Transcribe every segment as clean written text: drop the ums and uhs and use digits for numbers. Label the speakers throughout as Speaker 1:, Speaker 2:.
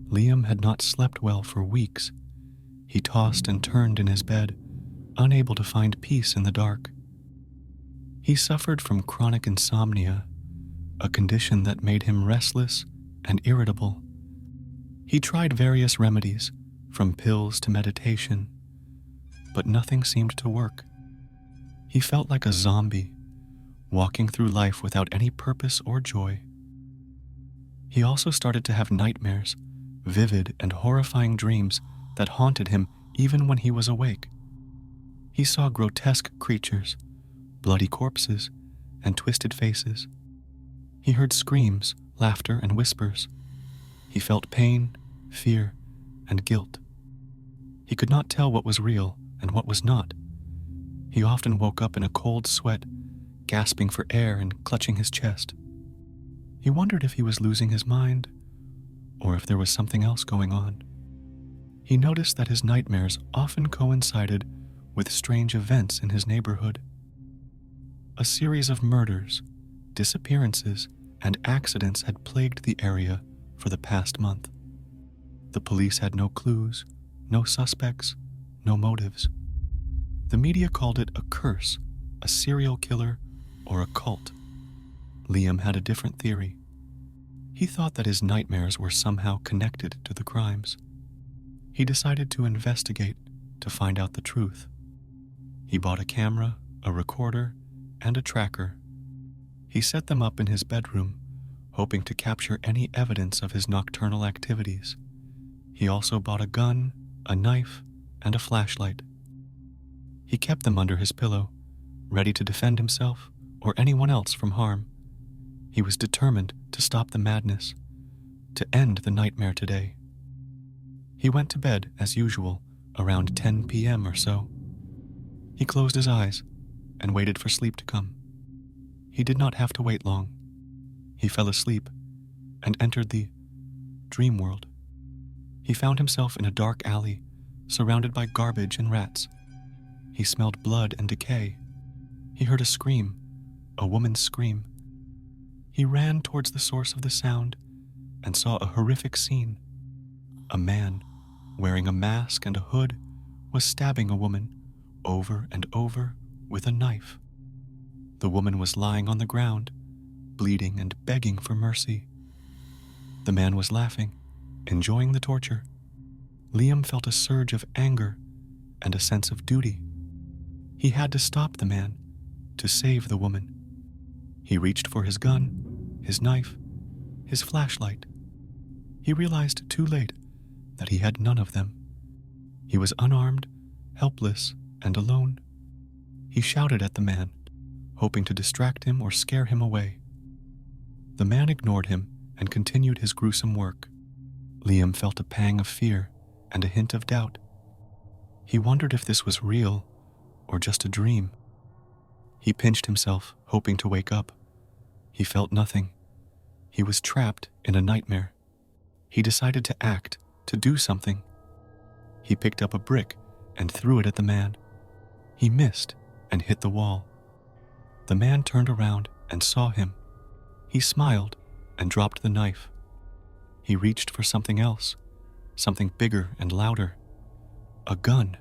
Speaker 1: Liam had not slept well for weeks. He tossed and turned in his bed, unable to find peace in the dark. He suffered from chronic insomnia, a condition that made him restless and irritable. He tried various remedies, from pills to meditation, but nothing seemed to work. He felt like a zombie, walking through life without any purpose or joy. He also started to have nightmares, vivid and horrifying dreams that haunted him even when he was awake. He saw grotesque creatures, bloody corpses, and twisted faces. He heard screams, laughter, and whispers. He felt pain, fear, and guilt. He could not tell what was real and what was not. He often woke up in a cold sweat, gasping for air and clutching his chest. He wondered if he was losing his mind, or if there was something else going on. He noticed that his nightmares often coincided with strange events in his neighborhood. A series of murders, disappearances, and accidents had plagued the area for the past month. The police had no clues, no suspects, no motives. The media called it a curse, a serial killer, or a cult. Liam had a different theory. He thought that his nightmares were somehow connected to the crimes. He decided to investigate to find out the truth. He bought a camera, a recorder, and a tracker. He set them up in his bedroom, hoping to capture any evidence of his nocturnal activities. He also bought a gun, a knife, and a flashlight. He kept them under his pillow, ready to defend himself or anyone else from harm. He was determined to stop the madness, to end the nightmare today. He went to bed as usual around 10 p.m. or so. He closed his eyes and waited for sleep to come. He did not have to wait long. He fell asleep and entered the dream world. He found himself in a dark alley, surrounded by garbage and rats. He smelled blood and decay. He heard a scream, a woman's scream. He ran towards the source of the sound and saw a horrific scene. A man, wearing a mask and a hood, was stabbing a woman over and over with a knife. The woman was lying on the ground, bleeding and begging for mercy. The man was laughing, enjoying the torture. Liam felt a surge of anger and a sense of duty. He had to stop the man, to save the woman. He reached for his gun, his knife, his flashlight. He realized too late that he had none of them. He was unarmed, helpless, and alone. He shouted at the man, hoping to distract him or scare him away. The man ignored him and continued his gruesome work. Liam felt a pang of fear and a hint of doubt. He wondered if this was real or just a dream. He pinched himself, hoping to wake up. He felt nothing. He was trapped in a nightmare. He decided to act, to do something. He picked up a brick and threw it at the man. He missed and hit the wall. The man turned around and saw him. He smiled and dropped the knife. He reached for something else, something bigger and louder. A gun.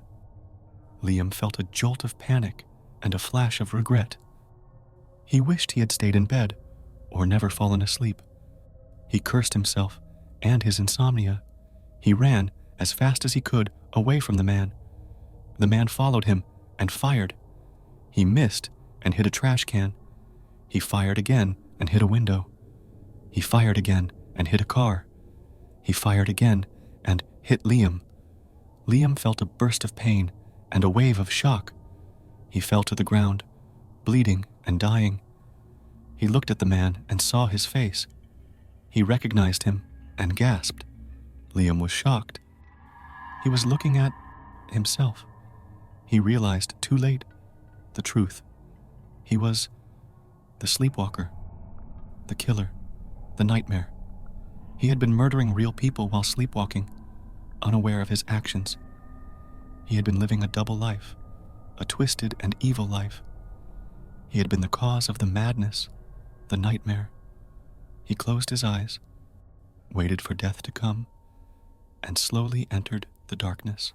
Speaker 1: Liam felt a jolt of panic and a flash of regret. He wished he had stayed in bed or never fallen asleep. He cursed himself and his insomnia. He ran as fast as he could away from the man. The man followed him and fired. He missed and hit a trash can. He fired again and hit a window. He fired again and hit a car. He fired again and hit Liam. Liam felt a burst of pain and a wave of shock. He fell to the ground, bleeding and dying. He looked at the man and saw his face. He recognized him and gasped. Liam was shocked. He was looking at himself. He realized too late the truth. He was the sleepwalker, the killer, the nightmare. He had been murdering real people while sleepwalking, unaware of his actions. He had been living a double life, a twisted and evil life. He had been the cause of the madness, the nightmare. He closed his eyes, waited for death to come, and slowly entered the darkness.